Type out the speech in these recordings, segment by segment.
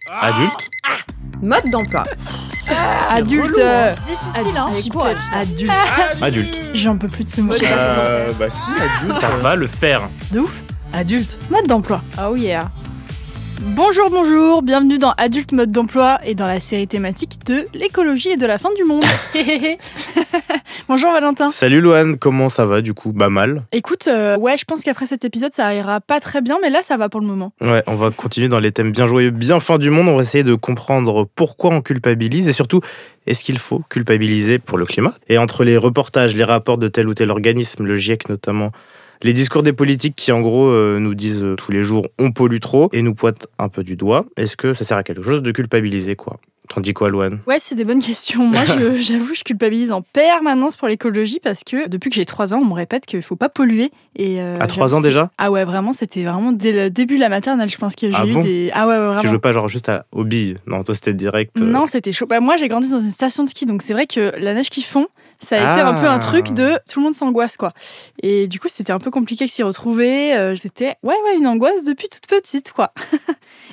Adulte. Mode d'emploi. Adulte. Difficile, hein. Avec courage. Adulte. Adulte. J'en peux plus de ce mot. Bah si, adulte. Ça va le faire. De ouf. Adulte. Mode d'emploi. Oh yeah. Bonjour, bienvenue dans Adulte Mode d'emploi et dans la série thématique de l'écologie et de la fin du monde. Bonjour Valentin. Salut Loane, comment ça va du coup? Bah mal. Écoute, ouais, je pense qu'après cet épisode ça ira pas très bien, mais là ça va pour le moment. Ouais, on va continuer dans les thèmes bien joyeux, bien fin du monde. On va essayer de comprendre pourquoi on culpabilise et surtout, est-ce qu'il faut culpabiliser pour le climat? Et entre les reportages, les rapports de tel ou tel organisme, le GIEC notamment, les discours des politiques qui en gros nous disent tous les jours on pollue trop et nous pointent un peu du doigt, est-ce que ça sert à quelque chose de culpabiliser quoi? T'en dis quoi, Loane? Ouais, c'est des bonnes questions. Moi, j'avoue, je culpabilise en permanence pour l'écologie parce que depuis que j'ai 3 ans, on me répète qu'il faut pas polluer. Et à 3 ans déjà? Ah ouais, vraiment, c'était vraiment dès le début de la maternelle, je pense que j'ai eu bon des... Ah ouais, vraiment. Tu jouais pas genre juste aux billes? Non, toi c'était direct. Non, c'était chaud. Bah, moi, j'ai grandi dans une station de ski, donc c'est vrai que la neige qu'ils font, ça a été un peu un truc de tout le monde s'angoisse, quoi. Et du coup, c'était un peu compliqué de s'y retrouver. C'était une angoisse depuis toute petite, quoi.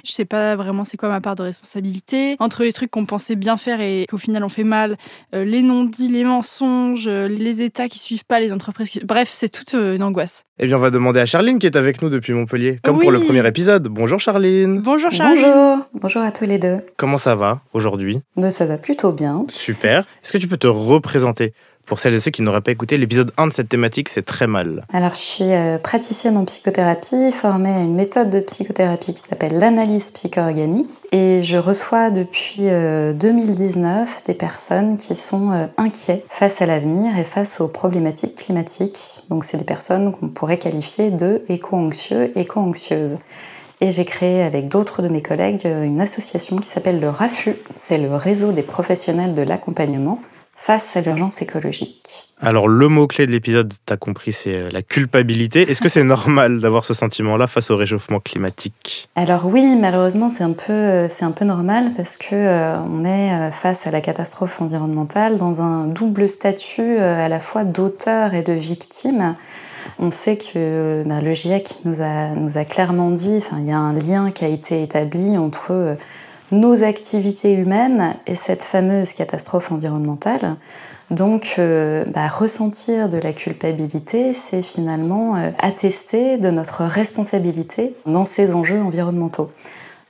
Je sais pas vraiment c'est quoi ma part de responsabilité. Entre les trucs qu'on pensait bien faire et qu'au final on fait mal, les non-dits, les mensonges, les États qui suivent pas, les entreprises qui... Bref, c'est toute une angoisse. Eh bien, on va demander à Charline qui est avec nous depuis Montpellier, comme pour le premier épisode. Bonjour Charline. Bonjour Charline. Bonjour à tous les deux. Comment ça va aujourd'hui? Ça va plutôt bien. Super. Est-ce que tu peux te représenter pour celles et ceux qui n'auraient pas écouté l'épisode 1 de cette thématique? C'est très mal. Alors, je suis praticienne en psychothérapie, formée à une méthode de psychothérapie qui s'appelle l'analyse psycho-organique. Et je reçois depuis 2019 des personnes qui sont inquiets face à l'avenir et face aux problématiques climatiques. Donc, c'est des personnes qu'on pourrait qualifier de éco-anxieux, éco-anxieuses. Et j'ai créé avec d'autres de mes collègues une association qui s'appelle le RAFU. C'est le réseau des professionnels de l'accompagnement face à l'urgence écologique. Alors, le mot-clé de l'épisode, t'as compris, c'est la culpabilité. Est-ce que c'est normal d'avoir ce sentiment-là face au réchauffement climatique? Alors oui, malheureusement, c'est un peu normal parce que on est face à la catastrophe environnementale dans un double statut à la fois d'auteur et de victime. On sait que le GIEC nous a clairement dit, il y a un lien qui a été établi entre nos activités humaines et cette fameuse catastrophe environnementale. Donc, ressentir de la culpabilité, c'est finalement attester de notre responsabilité dans ces enjeux environnementaux.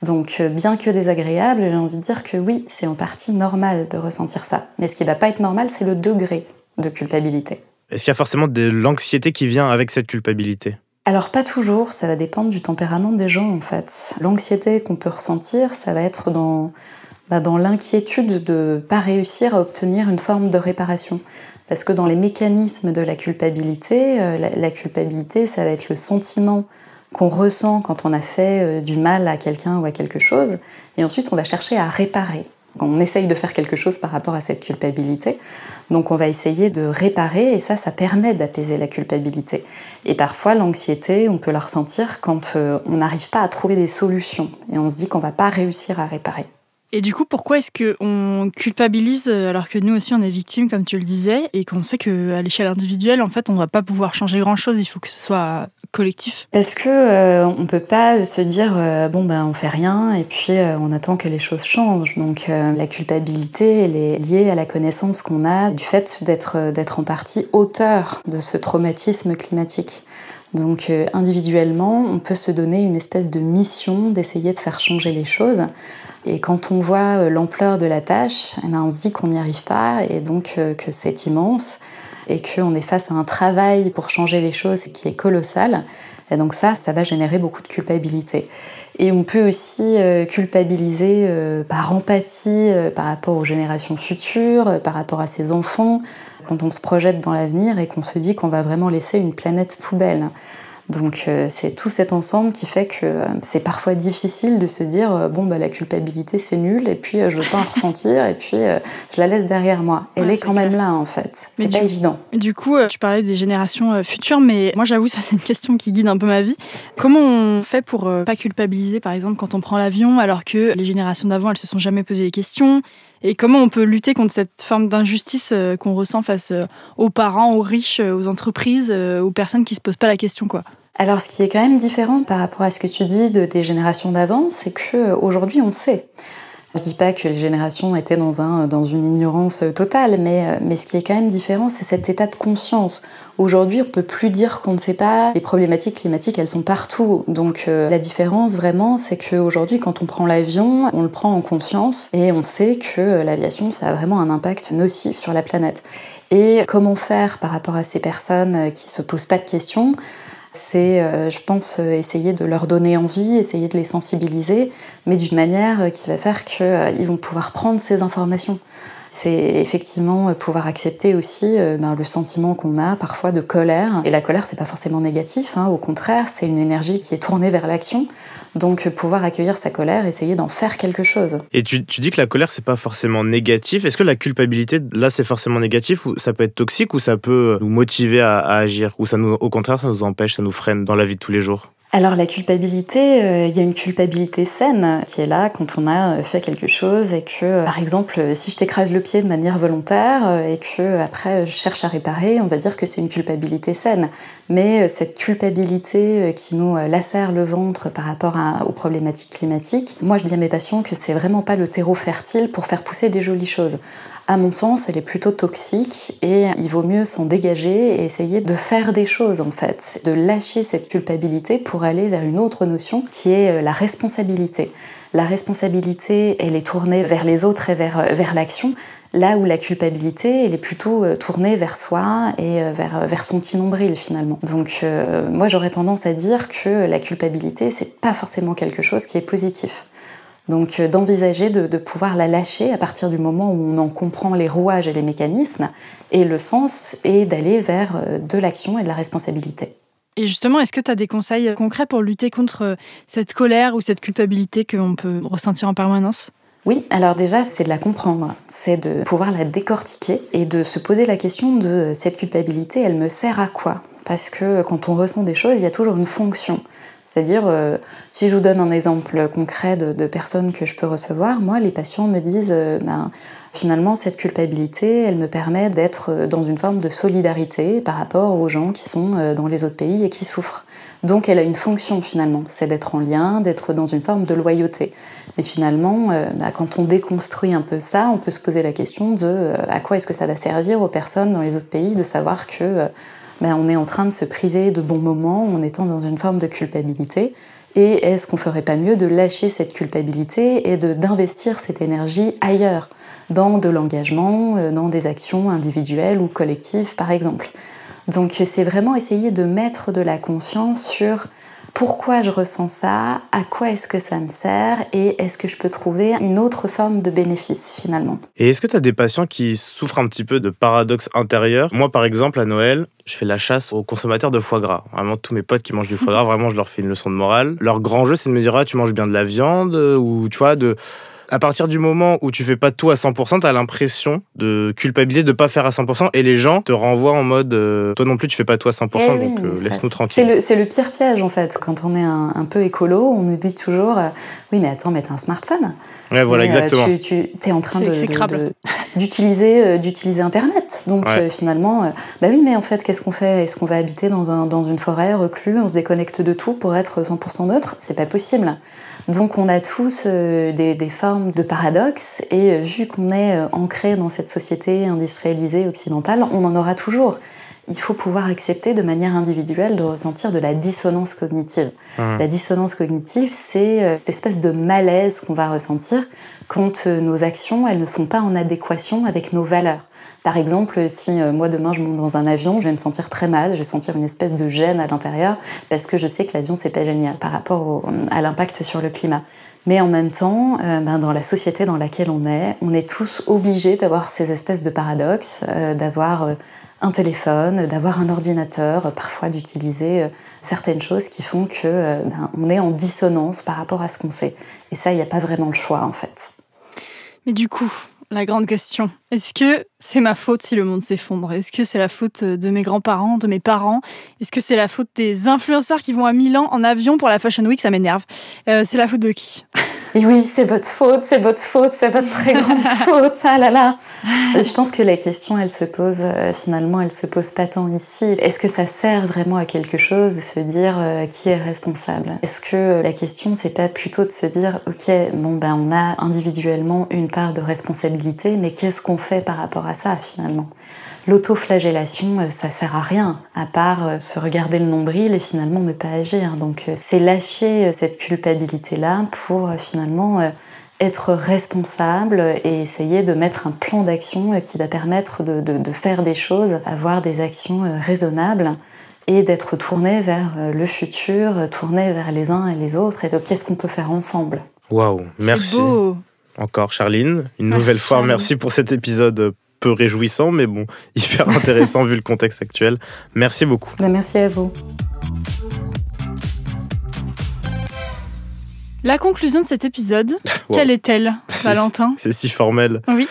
Donc, bien que désagréable, j'ai envie de dire que oui, c'est en partie normal de ressentir ça. Mais ce qui ne va pas être normal, c'est le degré de culpabilité. Est-ce qu'il y a forcément de l'anxiété qui vient avec cette culpabilité? Alors pas toujours, ça va dépendre du tempérament des gens en fait. L'anxiété qu'on peut ressentir, ça va être dans l'inquiétude de ne pas réussir à obtenir une forme de réparation. Parce que dans les mécanismes de la culpabilité, la culpabilité, ça va être le sentiment qu'on ressent quand on a fait du mal à quelqu'un ou à quelque chose, et ensuite on va chercher à réparer. On essaye de faire quelque chose par rapport à cette culpabilité, donc on va essayer de réparer, et ça permet d'apaiser la culpabilité. Et parfois, l'anxiété, on peut la ressentir quand on n'arrive pas à trouver des solutions, et on se dit qu'on ne va pas réussir à réparer. Et du coup, pourquoi est-ce qu'on culpabilise alors que nous aussi on est victimes, comme tu le disais, et qu'on sait qu'à l'échelle individuelle, en fait, on ne va pas pouvoir changer grand-chose, il faut que ce soit collectif? Parce que on peut pas se dire on fait rien et puis on attend que les choses changent. Donc la culpabilité, elle est liée à la connaissance qu'on a du fait d'être en partie auteur de ce traumatisme climatique. Donc individuellement, on peut se donner une espèce de mission d'essayer de faire changer les choses. Et quand on voit l'ampleur de la tâche, on se dit qu'on n'y arrive pas et donc que c'est immense et qu'on est face à un travail pour changer les choses qui est colossal. Et donc ça va générer beaucoup de culpabilité. Et on peut aussi culpabiliser par empathie par rapport aux générations futures, par rapport à ses enfants, quand on se projette dans l'avenir et qu'on se dit qu'on va vraiment laisser une planète poubelle. Donc c'est tout cet ensemble qui fait que c'est parfois difficile de se dire la culpabilité c'est nul et puis je veux pas en ressentir et puis je la laisse derrière moi. Elle est quand même là en fait. C'est pas évident. Du coup, tu parlais des générations futures, mais moi j'avoue ça c'est une question qui guide un peu ma vie. Comment on fait pour pas culpabiliser par exemple quand on prend l'avion alors que les générations d'avant elles se sont jamais posé les questions? Et comment on peut lutter contre cette forme d'injustice qu'on ressent face aux parents, aux riches, aux entreprises, aux personnes qui se posent pas la question, quoi? Alors, ce qui est quand même différent par rapport à ce que tu dis des générations d'avant, c'est qu'aujourd'hui, on sait. Je dis pas que les générations étaient dans une ignorance totale, mais ce qui est quand même différent, c'est cet état de conscience. Aujourd'hui, on peut plus dire qu'on ne sait pas. Les problématiques climatiques, elles sont partout. Donc la différence vraiment, c'est qu'aujourd'hui, quand on prend l'avion, on le prend en conscience et on sait que l'aviation, ça a vraiment un impact nocif sur la planète. Et comment faire par rapport à ces personnes qui se posent pas de questions ? C'est, je pense, essayer de leur donner envie, essayer de les sensibiliser, mais d'une manière qui va faire qu'ils vont pouvoir prendre ces informations. C'est effectivement pouvoir accepter aussi le sentiment qu'on a parfois de colère. Et la colère, c'est pas forcément négatif, au contraire, c'est une énergie qui est tournée vers l'action. Donc pouvoir accueillir sa colère, essayer d'en faire quelque chose. Et tu dis que la colère, c'est pas forcément négatif. Est-ce que la culpabilité, là, c'est forcément négatif, ou ça peut être toxique, ou ça peut nous motiver à agir, ou au contraire, ça nous empêche, ça nous freine dans la vie de tous les jours? Alors la culpabilité, il y a une culpabilité saine qui est là quand on a fait quelque chose et que, par exemple, si je t'écrase le pied de manière volontaire et que après je cherche à réparer, on va dire que c'est une culpabilité saine. Mais cette culpabilité qui nous lacère le ventre par rapport aux problématiques climatiques, moi je dis à mes patients que c'est vraiment pas le terreau fertile pour faire pousser des jolies choses. À mon sens, elle est plutôt toxique et il vaut mieux s'en dégager et essayer de faire des choses en fait, de lâcher cette culpabilité pour aller vers une autre notion qui est la responsabilité. La responsabilité, elle est tournée vers les autres et vers l'action, là où la culpabilité, elle est plutôt tournée vers soi et vers son petit nombril finalement. Donc moi j'aurais tendance à dire que la culpabilité, c'est pas forcément quelque chose qui est positif. Donc d'envisager de pouvoir la lâcher à partir du moment où on en comprend les rouages et les mécanismes et le sens, et d'aller vers de l'action et de la responsabilité. Et justement, est-ce que tu as des conseils concrets pour lutter contre cette colère ou cette culpabilité qu'on peut ressentir en permanence ? Oui, alors déjà, c'est de la comprendre, c'est de pouvoir la décortiquer et de se poser la question de cette culpabilité, elle me sert à quoi ? Parce que quand on ressent des choses, il y a toujours une fonction. C'est-à-dire, si je vous donne un exemple concret de personnes que je peux recevoir, moi, les patients me disent finalement, cette culpabilité, elle me permet d'être dans une forme de solidarité par rapport aux gens qui sont dans les autres pays et qui souffrent. Donc, elle a une fonction finalement, c'est d'être en lien, d'être dans une forme de loyauté. Mais finalement, quand on déconstruit un peu ça, on peut se poser la question de à quoi est-ce que ça va servir aux personnes dans les autres pays de savoir que on est en train de se priver de bons moments en étant dans une forme de culpabilité. Et est-ce qu'on ferait pas mieux de lâcher cette culpabilité et d'investir cette énergie ailleurs, dans de l'engagement, dans des actions individuelles ou collectives par exemple. Donc c'est vraiment essayer de mettre de la conscience sur pourquoi je ressens ça, à quoi est-ce que ça me sert et est-ce que je peux trouver une autre forme de bénéfice finalement. Et est-ce que tu as des patients qui souffrent un petit peu de paradoxe intérieur ? Moi par exemple à Noël, je fais la chasse aux consommateurs de foie gras. Vraiment tous mes potes qui mangent du foie gras, vraiment je leur fais une leçon de morale. Leur grand jeu c'est de me dire tu manges bien de la viande ou tu vois à partir du moment où tu fais pas tout à 100%, t'as l'impression de culpabiliser de pas faire à 100% et les gens te renvoient en mode toi non plus tu fais pas tout à 100%, donc laisse-nous tranquille. C'est le pire piège en fait. Quand on est un peu écolo, on nous dit toujours oui mais attends, mais t'as un smartphone. Ouais voilà, exactement. Tu es en train d'utiliser Internet. Donc finalement, oui mais en fait qu'est-ce qu'on fait ? Est-ce qu'on va habiter dans une forêt reclus, on se déconnecte de tout pour être 100% neutre ? C'est pas possible. Donc on a tous des formes de paradoxes et vu qu'on est ancré dans cette société industrialisée occidentale, on en aura toujours. Il faut pouvoir accepter de manière individuelle de ressentir de la dissonance cognitive. La dissonance cognitive, c'est cette espèce de malaise qu'on va ressentir quand nos actions elles ne sont pas en adéquation avec nos valeurs. Par exemple, si moi demain je monte dans un avion, je vais me sentir très mal, je vais sentir une espèce de gêne à l'intérieur parce que je sais que l'avion c'est pas génial par rapport à l'impact sur le climat. Mais en même temps, dans la société dans laquelle on est tous obligés d'avoir ces espèces de paradoxes, d'avoir un téléphone, d'avoir un ordinateur, parfois d'utiliser certaines choses qui font que on est en dissonance par rapport à ce qu'on sait. Et ça, il n'y a pas vraiment le choix en fait. Mais du coup, la grande question, est-ce que c'est ma faute si le monde s'effondre ? Est-ce que c'est la faute de mes grands-parents, de mes parents ? Est-ce que c'est la faute des influenceurs qui vont à Milan en avion pour la Fashion Week ? Ça m'énerve. C'est la faute de qui ? Et oui, c'est votre faute, c'est votre très grande faute, ah là là. Je pense que la question, elle se pose pas tant ici. Est-ce que ça sert vraiment à quelque chose de se dire qui est responsable? Est-ce que la question, c'est pas plutôt de se dire, ok, on a individuellement une part de responsabilité, mais qu'est-ce qu'on fait par rapport à ça finalement? L'autoflagellation, ça sert à rien, à part se regarder le nombril et finalement ne pas agir. Donc c'est lâcher cette culpabilité-là pour finalement être responsable et essayer de mettre un plan d'action qui va permettre de faire des choses, avoir des actions raisonnables et d'être tourné vers le futur, tourné vers les uns et les autres et de qu'est-ce qu'on peut faire ensemble. Waouh, merci. C'est beau. Encore Charline, une nouvelle fois, Charline. merci pour cet épisode peu réjouissant, mais bon, hyper intéressant vu le contexte actuel. Merci beaucoup. Merci à vous. La conclusion de cet épisode, Wow. quelle est-elle, Valentin? C'est si formel. Oui.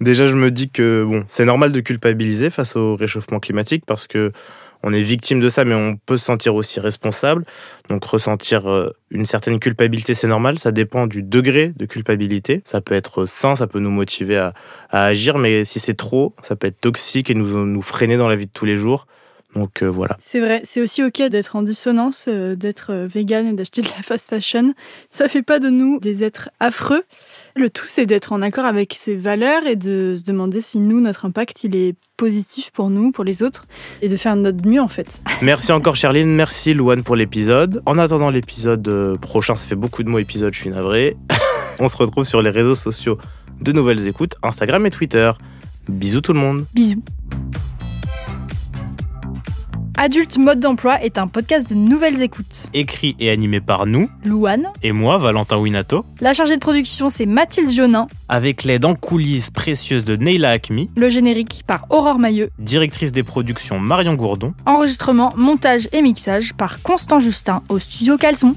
Déjà, je me dis que c'est normal de culpabiliser face au réchauffement climatique parce que on est victime de ça, mais on peut se sentir aussi responsable. Donc ressentir une certaine culpabilité, c'est normal. Ça dépend du degré de culpabilité. Ça peut être sain, ça peut nous motiver à agir, mais si c'est trop, ça peut être toxique et nous freiner dans la vie de tous les jours. Donc voilà. C'est vrai, c'est aussi ok d'être en dissonance, d'être vegan et d'acheter de la fast fashion. Ça fait pas de nous des êtres affreux. Le tout, c'est d'être en accord avec ses valeurs et de se demander si nous, notre impact, il est positif pour nous, pour les autres, et de faire notre mieux en fait. Merci encore Charline, merci Louane pour l'épisode. En attendant l'épisode prochain, ça fait beaucoup de mots épisode, je suis navré. On se retrouve sur les réseaux sociaux de Nouvelles Écoutes, Instagram et Twitter. Bisous tout le monde. Bisous. Adulte Mode d'Emploi est un podcast de Nouvelles Écoutes. Écrit et animé par nous, Louane. et moi, Valentin Winato, La chargée de production, c'est Mathilde Jonin. avec l'aide en coulisses précieuse de Neila Hakmi, Le générique par Aurore Mailleux. directrice des productions Marion Gourdon. Enregistrement, montage et mixage par Constant Justin au studio Caleçon.